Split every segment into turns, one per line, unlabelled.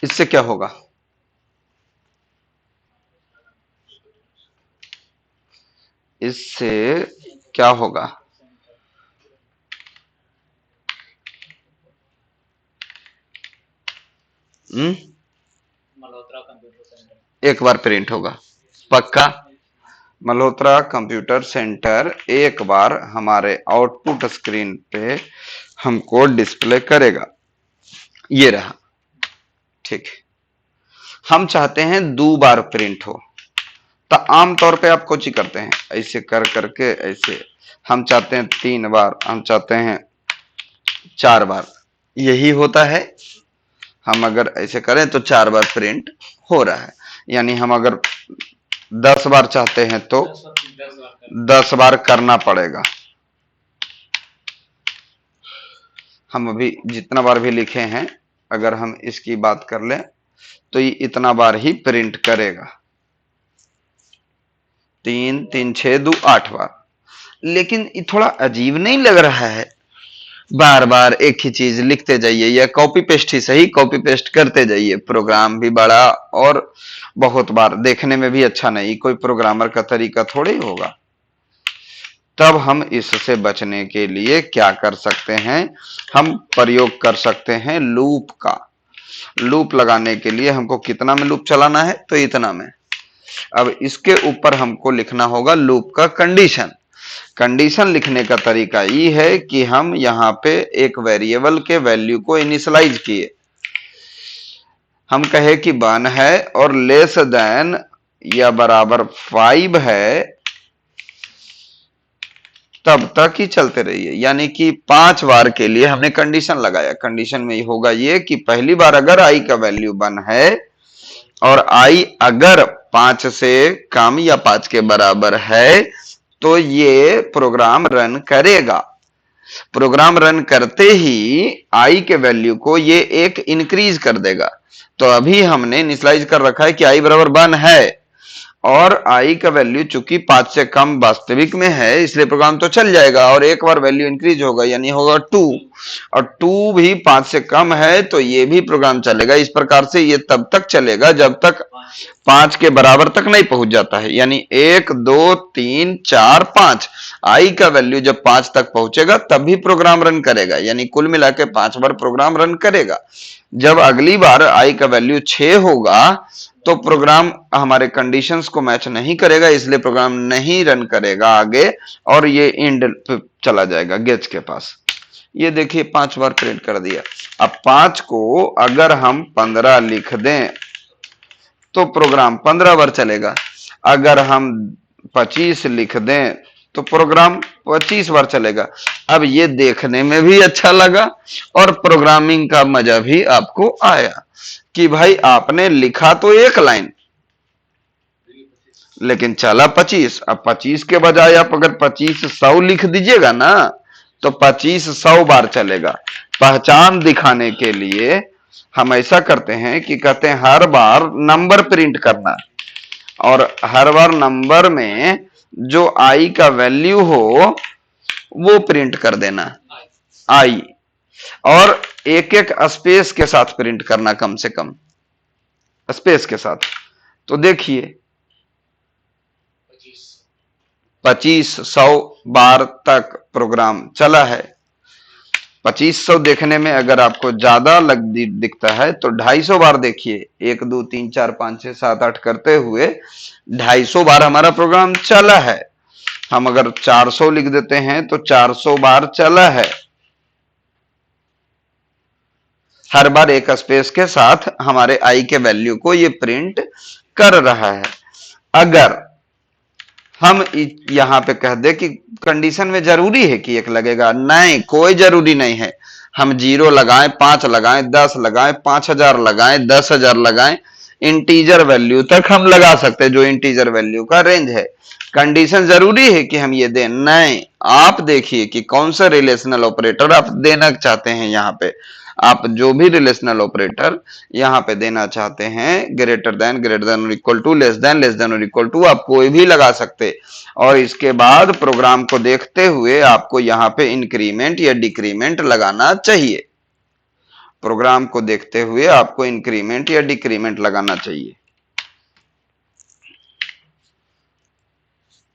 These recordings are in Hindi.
इससे क्या होगा? इससे क्या होगा? हम्म, एक बार प्रिंट होगा, पक्का। मल्होत्रा कंप्यूटर सेंटर एक बार हमारे आउटपुट स्क्रीन पे हमको डिस्प्ले करेगा। ये रहा, ठीक है। हम चाहते हैं 2 बार प्रिंट हो, तो आमतौर पे आप कुछ ही करते हैं, ऐसे कर करके ऐसे। हम चाहते हैं 3 बार, हम चाहते हैं 4 बार, यही होता है। हम अगर ऐसे करें तो 4 बार प्रिंट हो रहा है। यानी हम अगर 10 बार चाहते हैं तो 10 बार करना पड़ेगा। हम अभी जितना बार भी लिखे हैं, अगर हम इसकी बात कर लें तो ये इतना बार ही प्रिंट करेगा। 3 3 6 2 8 बार। लेकिन ये थोड़ा अजीब नहीं लग रहा है? बार बार एक ही चीज लिखते जाइए, या कॉपी पेस्ट ही सही, कॉपी पेस्ट करते जाइए। प्रोग्राम भी बड़ा और बहुत बार देखने में भी अच्छा नहीं, कोई प्रोग्रामर का तरीका थोड़ी होगा। तब हम इससे बचने के लिए क्या कर सकते हैं? हम प्रयोग कर सकते हैं लूप का। लूप लगाने के लिए हमको कितना में लूप चलाना है? तो इतना में। अब इसके ऊपर हमको लिखना होगा लूप का कंडीशन। कंडीशन लिखने का तरीका ये है कि हम यहाँ पे एक वेरिएबल के वैल्यू को इनिशियलाइज किए। हम कहे कि 1 है और लेस देन या बराबर 5 है, तब तक ही चलते रहिए। यानी कि 5 बार के लिए हमने कंडीशन लगाया। कंडीशन में होगा ये कि पहली बार अगर आई का वैल्यू 1 है और आई अगर 5 से कम या 5 के बराबर है, तो ये प्रोग्राम रन करेगा। प्रोग्राम रन करते ही आई के वैल्यू को ये एक इंक्रीज कर देगा। तो अभी हमने इनिशियलाइज कर रखा है कि आई बराबर 1 है, और आई का वैल्यू चूंकि 5 से कम वास्तविक में है, इसलिए प्रोग्राम तो चल जाएगा। और एक बार वैल्यू इंक्रीज होगा यानी होगा 2, और 2 भी 5 से कम है, तो ये भी प्रोग्राम चलेगा। इस प्रकार से ये तब तक चलेगा जब तक 5 के बराबर तक नहीं पहुंच जाता है। यानी 1 2 3 4 5, आई का वैल्यू जब 5 तक पहुंचेगा तब भी प्रोग्राम रन करेगा। यानी कुल मिला के 5 बार प्रोग्राम रन करेगा। जब अगली बार आई का वैल्यू 6 होगा तो प्रोग्राम हमारे कंडीशंस को मैच नहीं करेगा, इसलिए प्रोग्राम नहीं रन करेगा आगे, और ये एंड पे चला जाएगा गेट्स के पास। ये देखिए 5 बार प्रिंट कर दिया। अब 5 को अगर हम 15 लिख दें तो प्रोग्राम 15 बार चलेगा। अगर हम 25 लिख दें तो प्रोग्राम 25 बार चलेगा। अब ये देखने में भी अच्छा लगा और प्रोग्रामिंग का मजा भी आपको आया कि भाई आपने लिखा तो एक लाइन, लेकिन चला 25। अब 25 के बजाय आप अगर 25 100 लिख दीजिएगा ना, तो 25 100 बार चलेगा। पहचान दिखाने के लिए हम ऐसा करते हैं कि कहते हैं हर बार नंबर प्रिंट करना, और हर बार नंबर में जो आई का वैल्यू हो वो प्रिंट कर देना, आई, और एक एक स्पेस के साथ प्रिंट करना, कम से कम स्पेस के साथ। तो देखिए 2500 बार तक प्रोग्राम चला है। 2500 देखने में अगर आपको ज्यादा दिखता है तो 250 बार देखिए। 1 2 3 4 5 6 7 8 करते हुए 250 बार हमारा प्रोग्राम चला है। हम अगर 400 लिख देते हैं तो 400 बार चला है। हर बार एक स्पेस के साथ हमारे आई के वैल्यू को ये प्रिंट कर रहा है। अगर हम यहां पे कह दे कि कंडीशन में जरूरी है कि 1 लगेगा, नहीं, कोई जरूरी नहीं है। हम 0 लगाएं, 5 लगाएं, 10 लगाएं, 5000 लगाएं, 10,000 लगाएं, इंटीजर वैल्यू तक हम लगा सकते हैं, जो इंटीजर वैल्यू का रेंज है। कंडीशन जरूरी है कि हम ये दें? नहीं। आप देखिए कि कौन सा रिलेशनल ऑपरेटर आप देना चाहते हैं। यहाँ पे आप जो भी रिलेशनल ऑपरेटर यहाँ पे देना चाहते हैं, ग्रेटर देन और इक्वल टू, लेस देन और इक्वल टू, आप कोई भी लगा सकते। और इसके बाद प्रोग्राम को देखते हुए आपको यहाँ पे इंक्रीमेंट या डिक्रीमेंट लगाना चाहिए। प्रोग्राम को देखते हुए आपको इंक्रीमेंट या डिक्रीमेंट लगाना चाहिए।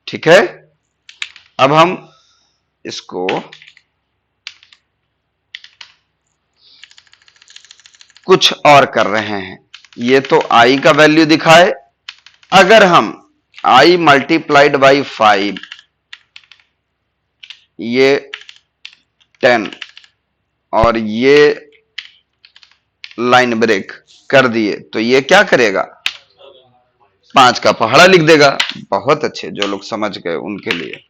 ठीक है, अब हम इसको कुछ और कर रहे हैं। ये तो i का वैल्यू दिखाए, अगर हम i मल्टीप्लाइड बाई 5 ये 10 और ये लाइन ब्रेक कर दिए तो ये क्या करेगा, 5 का पहाड़ा लिख देगा। बहुत अच्छे, जो लोग समझ गए उनके लिए।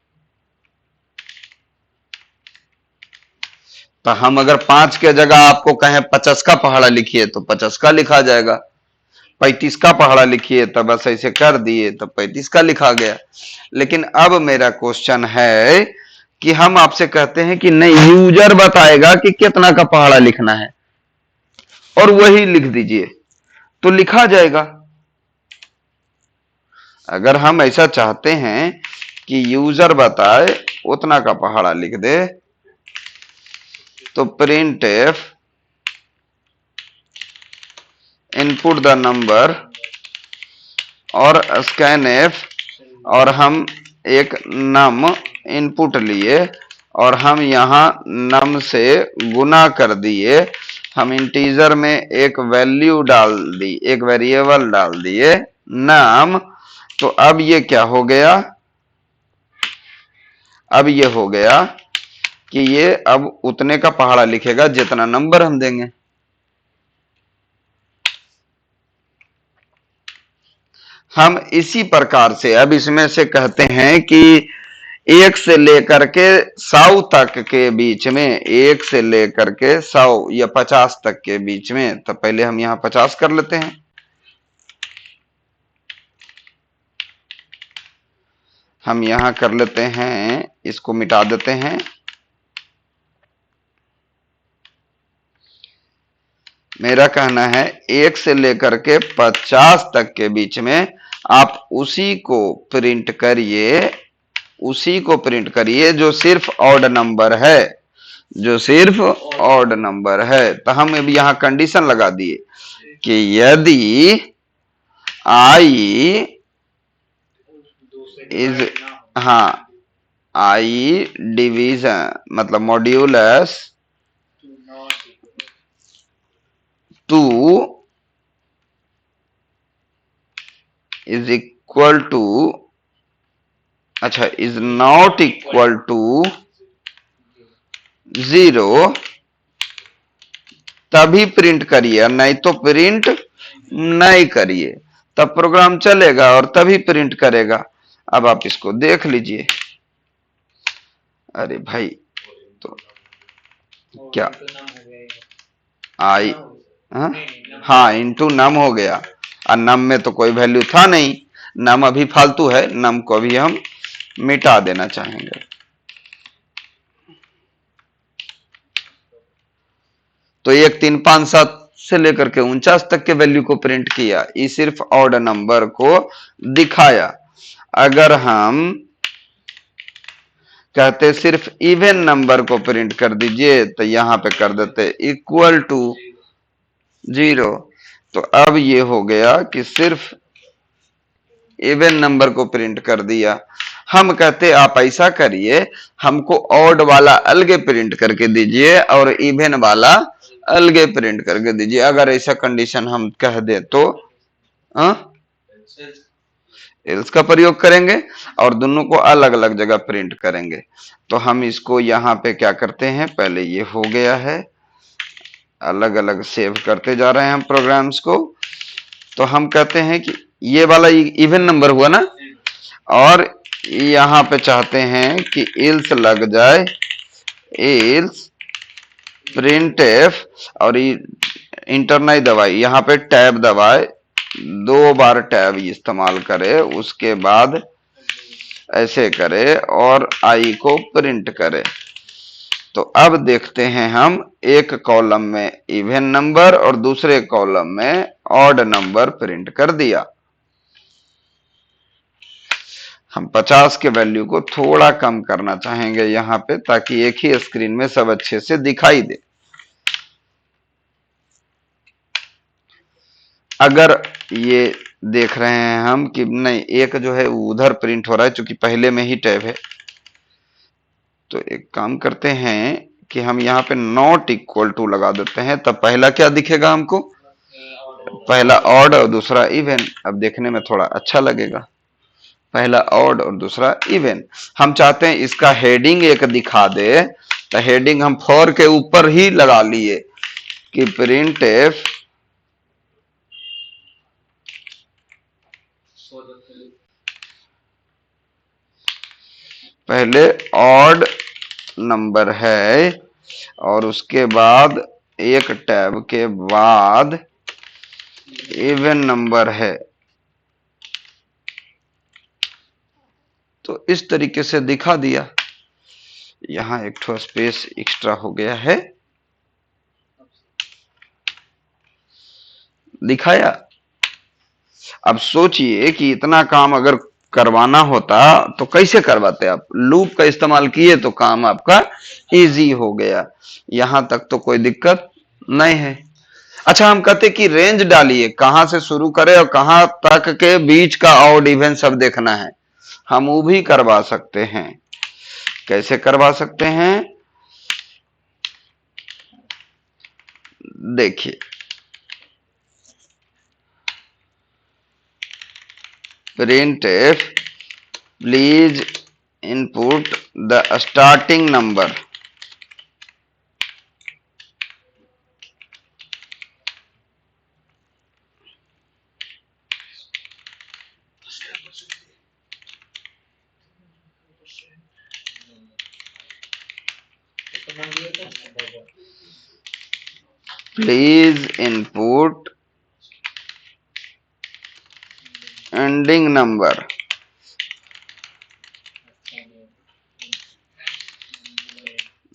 तो हम अगर 5 के जगह आपको कहें 50 का पहाड़ा लिखिए तो 50 का लिखा जाएगा, 35 का पहाड़ा लिखिए तो बस ऐसे कर दिए तो 35 का लिखा गया। लेकिन अब मेरा क्वेश्चन है कि हम आपसे कहते हैं कि नहीं, यूजर बताएगा कि कितना का पहाड़ा लिखना है और वही लिख दीजिए तो लिखा जाएगा। अगर हम ऐसा चाहते हैं कि यूजर बताए उतना का पहाड़ा लिख दे तो print F input the number और स्कैन एफ, और हम एक नम इनपुट लिए और हम यहां नम से गुना कर दिए, हम इंटीजर में एक वैल्यू डाल दी, एक वेरिएबल डाल दिए नम। तो अब ये क्या हो गया, अब ये हो गया कि ये अब उतने का पहाड़ा लिखेगा जितना नंबर हम देंगे। हम इसी प्रकार से अब इसमें से कहते हैं कि 1 से लेकर के 100 तक के बीच में, 1 से लेकर के 100 या 50 तक के बीच में, तो पहले हम यहां 50 कर लेते हैं। हम यहां कर लेते हैं, इसको मिटा देते हैं। मेरा कहना है 1 से लेकर के 50 तक के बीच में आप उसी को प्रिंट करिए, उसी को प्रिंट करिए जो सिर्फ ऑड नंबर है, जो सिर्फ ऑड नंबर है। तो हम अब यहां कंडीशन लगा दिए कि यदि आई इज, हाँ, आई डिवीजन मतलब मॉड्यूलस 2 इज इक्वल टू, अच्छा, इज नॉट इक्वल टू 0, तभी प्रिंट करिए, नहीं तो प्रिंट नहीं करिए, तब प्रोग्राम चलेगा और तभी प्रिंट करेगा। अब आप इसको देख लीजिए। अरे भाई, तो क्या आई, हाँ इंटू नम हो गया, और नम में तो कोई वैल्यू था नहीं, नम अभी फालतू है, नम को भी हम मिटा देना चाहेंगे। तो 1 3 5 7 से लेकर के 49 तक के वैल्यू को प्रिंट किया, ये सिर्फ ऑड नंबर को दिखाया। अगर हम कहते सिर्फ इवन नंबर को प्रिंट कर दीजिए तो यहां पे कर देते इक्वल टू 0। तो अब ये हो गया कि सिर्फ इवन नंबर को प्रिंट कर दिया। हम कहते आप ऐसा करिए, हमको ऑड वाला अलगे प्रिंट करके दीजिए और इवन वाला अलगे प्रिंट करके दीजिए। अगर ऐसा कंडीशन हम कह दे तो एल्स का प्रयोग करेंगे और दोनों को अलग अलग जगह प्रिंट करेंगे। तो हम इसको यहाँ पे क्या करते हैं, पहले ये हो गया है, अलग अलग सेव करते जा रहे हैं हम प्रोग्राम्स को। तो हम कहते हैं कि ये वाला इवन नंबर हुआ ना, और यहाँ पे चाहते हैं कि एल्स लग जाए, एल्स प्रिंट एफ, और इंटर नहीं दबाए, यहाँ पे टैब दबाए, 2 बार टैब इस्तेमाल करे, उसके बाद ऐसे करे और आई को प्रिंट करे। तो अब देखते हैं हम, एक कॉलम में इवन नंबर और दूसरे कॉलम में ऑड नंबर प्रिंट कर दिया। हम 50 के वैल्यू को थोड़ा कम करना चाहेंगे यहाँ पे, ताकि एक ही स्क्रीन में सब अच्छे से दिखाई दे। अगर ये देख रहे हैं हम कि नहीं, एक जो है उधर प्रिंट हो रहा है क्योंकि पहले में ही टैब है, तो एक काम करते हैं कि हम यहाँ पे नॉट इक्वल टू लगा देते हैं, तब पहला क्या दिखेगा हमको, पहला ऑड और दूसरा इवन। अब देखने में थोड़ा अच्छा लगेगा, पहला ऑड और दूसरा इवन। हम चाहते हैं इसका हेडिंग एक दिखा दे, तो हेडिंग हम फॉर के ऊपर ही लगा लिए कि प्रिंट एफ पहले ऑड नंबर है और उसके बाद एक टैब के बाद इवन नंबर है। तो इस तरीके से दिखा दिया। यहां एक ठो स्पेस एक्स्ट्रा हो गया है, दिखाया। अब सोचिए कि इतना काम अगर करवाना होता तो कैसे करवाते आप, लूप का इस्तेमाल किए तो काम आपका इजी हो गया, यहां तक तो कोई दिक्कत नहीं है। अच्छा, हम कहते कि रेंज डालिए, कहां से शुरू करें और कहां तक के बीच का ऑड इवन सब देखना है, हम वो भी करवा सकते हैं। कैसे करवा सकते हैं, देखिए, print F please input the starting number. Please input ending number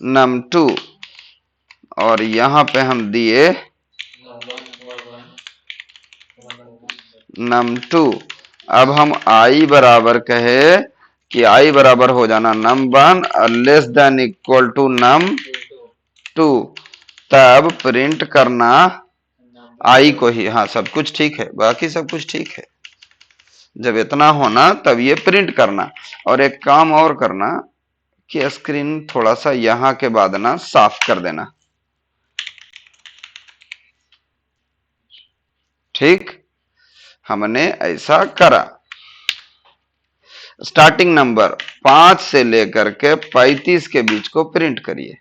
num2, और यहां पे हम दिए num2। अब हम i बराबर कहे कि i बराबर हो जाना num1 और less than equal to num2, तब प्रिंट करना i को ही। हाँ, सब कुछ ठीक है, बाकी सब कुछ ठीक है। जब इतना होना तब ये प्रिंट करना। और एक काम और करना कि स्क्रीन थोड़ा सा यहां के बाद ना साफ कर देना, ठीक। हमने ऐसा करा। स्टार्टिंग नंबर 5 से लेकर के 35 के बीच को प्रिंट करिए।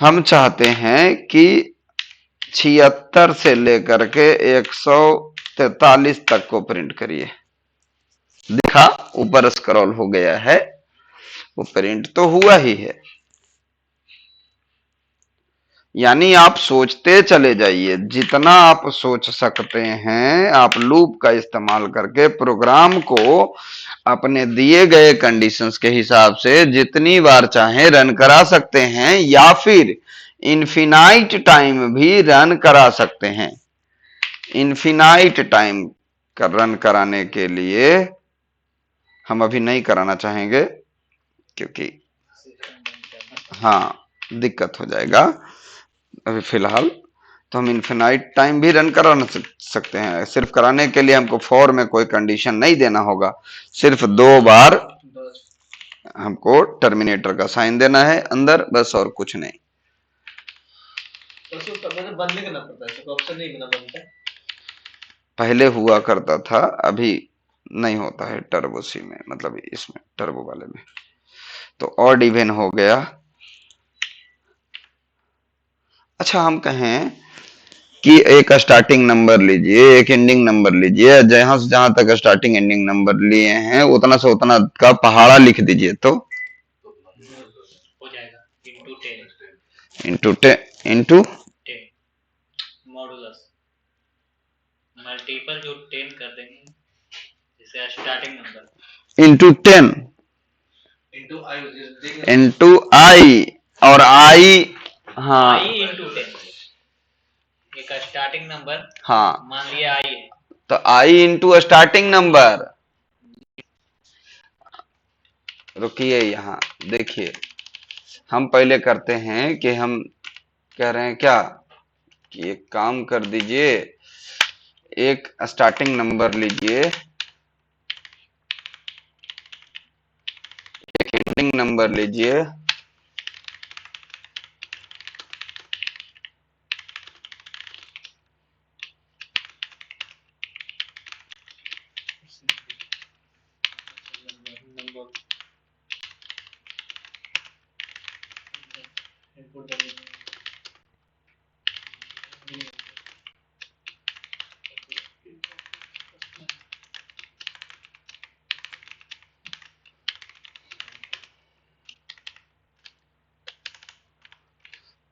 हम चाहते हैं कि 76 से लेकर के 143 तक को प्रिंट करिए। दिखा, ऊपर स्क्रॉल हो गया है, वो प्रिंट तो हुआ ही है। यानी आप सोचते चले जाइए, जितना आप सोच सकते हैं आप लूप का इस्तेमाल करके प्रोग्राम को अपने दिए गए कंडीशंस के हिसाब से जितनी बार चाहें रन करा सकते हैं, या फिर इनफिनाइट टाइम भी रन करा सकते हैं। इनफिनाइट टाइम का रन कराने के लिए हम अभी नहीं कराना चाहेंगे क्योंकि हाँ दिक्कत हो जाएगा अभी फिलहाल। तो हम इनफिनाइट टाइम भी रन करा सकते हैं। सिर्फ कराने के लिए हमको फॉर में कोई कंडीशन नहीं देना होगा, सिर्फ 2 बार हमको टर्मिनेटर का साइन देना है अंदर, बस और कुछ नहीं। बंद नहीं करना पड़ता है, ऑप्शन नहीं करना पड़ता। पहले हुआ करता था, अभी नहीं होता है टर्बो सी में, मतलब इसमें टर्बो वाले में। तो ऑड इवन हो गया। अच्छा, हम कहें कि एक स्टार्टिंग नंबर लीजिए, एक एंडिंग नंबर लीजिए, जहां से जहां तक स्टार्टिंग एंडिंग नंबर लिए हैं उतना से उतना का पहाड़ा लिख दीजिए, तो हो जाएगा इंटू 10 इंटू मॉडुलस मल्टीपल जो 10 कर देंगे, जैसे स्टार्टिंग नंबर इंटू 10 इंटू आई, और आई, हाँ आई इंटू 10, एक स्टार्टिंग नंबर, हाँ मान लिया आई है तो आई इंटू स्टार्टिंग नंबर। रुकिए, यहां देखिए, हम पहले करते हैं कि हम कह रहे हैं क्या कि एक काम कर दीजिए, एक स्टार्टिंग नंबर लीजिए, एक एंडिंग नंबर लीजिए,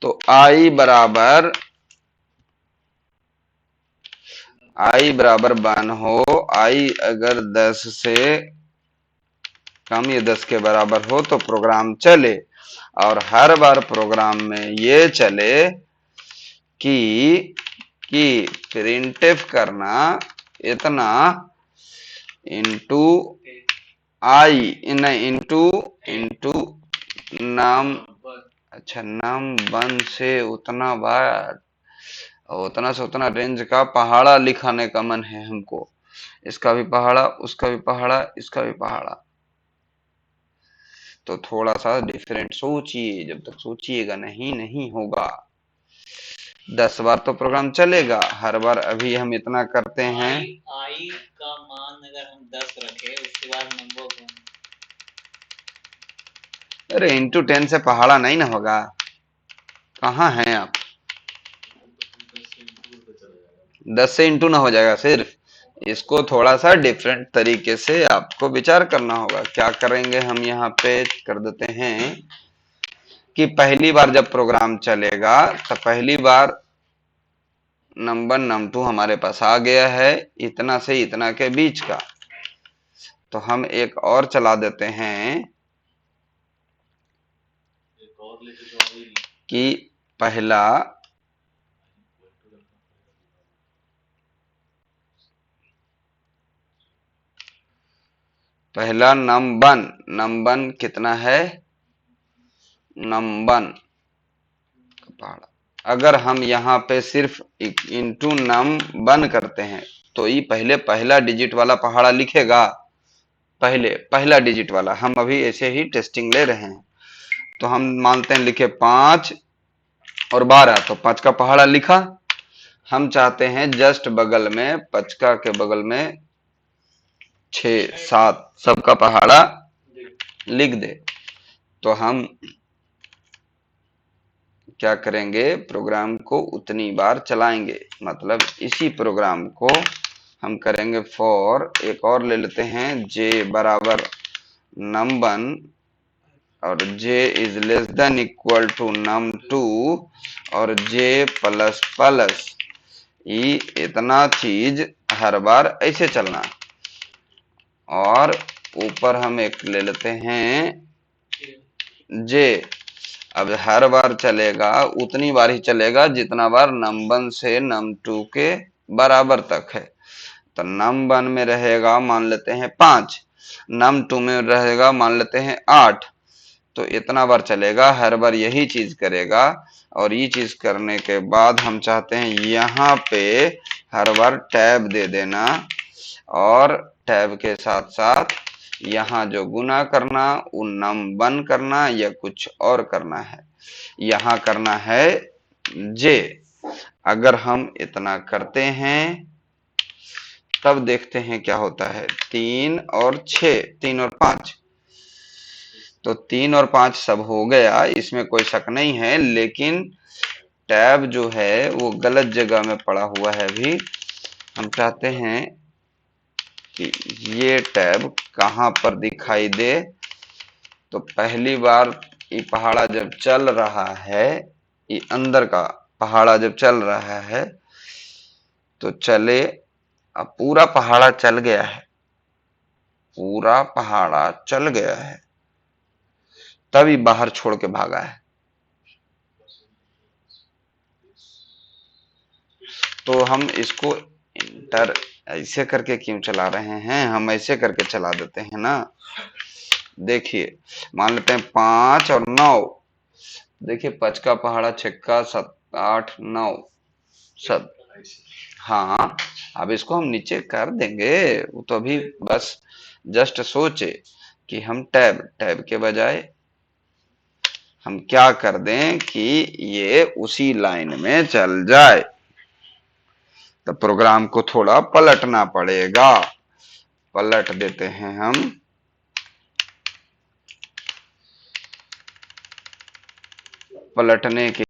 तो i बराबर 1 हो, i अगर 10 से कम या 10 के बराबर हो तो प्रोग्राम चले, और हर बार प्रोग्राम में ये चले कि प्रिंटफ करना इतना इंटू आई, इंटू इंटू नम, अच्छा नम 1 से उतना बार, उतना से उतना रेंज का पहाड़ा लिखाने का मन है हमको, इसका भी पहाड़ा, उसका भी पहाड़ा, इसका भी पहाड़ा। तो थोड़ा सा डिफरेंट सोचिए, जब तक सोचिएगा नहीं होगा। 10 बार तो प्रोग्राम चलेगा, हर बार अभी हम इतना करते हैं।
आई का मान अगर हम 10 रखे, उसके बाद नंबर को,
अरे इंटू 10 से पहाड़ा नहीं ना होगा, कहाँ हैं आप? 10 से इंटू ना हो जाएगा सिर्फ, इसको थोड़ा सा डिफरेंट तरीके से आपको विचार करना होगा। क्या करेंगे हम, यहाँ पे कर देते हैं कि पहली बार जब प्रोग्राम चलेगा तो पहली बार नंबर num2 हमारे पास आ गया है, इतना से इतना के बीच का, तो हम एक और चला देते हैं कि पहला num1 कितना है, num1 पहाड़ा। अगर हम यहाँ पे सिर्फ इंटू num1 करते हैं तो ये पहले पहला डिजिट वाला पहाड़ा लिखेगा, पहले पहला डिजिट वाला। हम अभी ऐसे ही टेस्टिंग ले रहे हैं, तो हम मानते हैं लिखे 5 और 12, तो 5 का पहाड़ा लिखा। हम चाहते हैं जस्ट बगल में, 5 के बगल में 6 7 सबका पहाड़ा लिख दे। तो हम क्या करेंगे, प्रोग्राम को उतनी बार चलाएंगे, मतलब इसी प्रोग्राम को हम करेंगे फॉर, एक और ले लेते हैं, j बराबर num1 और j is less than equal to num2 और j प्लस प्लस ई, इतना चीज हर बार ऐसे चलना। और ऊपर हम एक ले लेते हैं j, अब हर बार चलेगा उतनी बार ही चलेगा जितना बार num1 से num2 के बराबर तक है। तो num1 में रहेगा मान लेते हैं 5, num2 में रहेगा मान लेते हैं 8, तो इतना बार चलेगा, हर बार यही चीज करेगा। और ये चीज करने के बाद हम चाहते हैं यहाँ पे हर बार टैब दे देना, और टैब के साथ साथ यहाँ जो गुना करना वो num1 करना या कुछ और करना है, यहाँ करना है j। अगर हम इतना करते हैं तब देखते हैं क्या होता है, 3 और 6, 3 और 5, तो 3 और 5 सब हो गया, इसमें कोई शक नहीं है। लेकिन टैब जो है वो गलत जगह में पड़ा हुआ है। अभी हम चाहते हैं कि ये टैब कहाँ पर दिखाई दे। तो पहली बार ये पहाड़ा जब चल रहा है, ये अंदर का पहाड़ा जब चल रहा है तो चले, अब पूरा पहाड़ा चल गया है, पूरा पहाड़ा चल गया है, तभी बाहर छोड़ के भागा है। तो हम इसको इंटर ऐसे करके क्यों चला रहे हैं, हम ऐसे करके चला देते हैं ना। देखिए मान लेते हैं 5 और 9, देखिए 5 का पहाड़ा, 6 का 8 9 सब। हाँ, अब इसको हम नीचे कर देंगे। वो तो अभी बस जस्ट सोचे कि हम टैब टैब के बजाय हम क्या कर दें कि ये उसी लाइन में चल जाए। तो प्रोग्राम को थोड़ा पलटना पड़ेगा। पलट देते हैं हम। पलटने के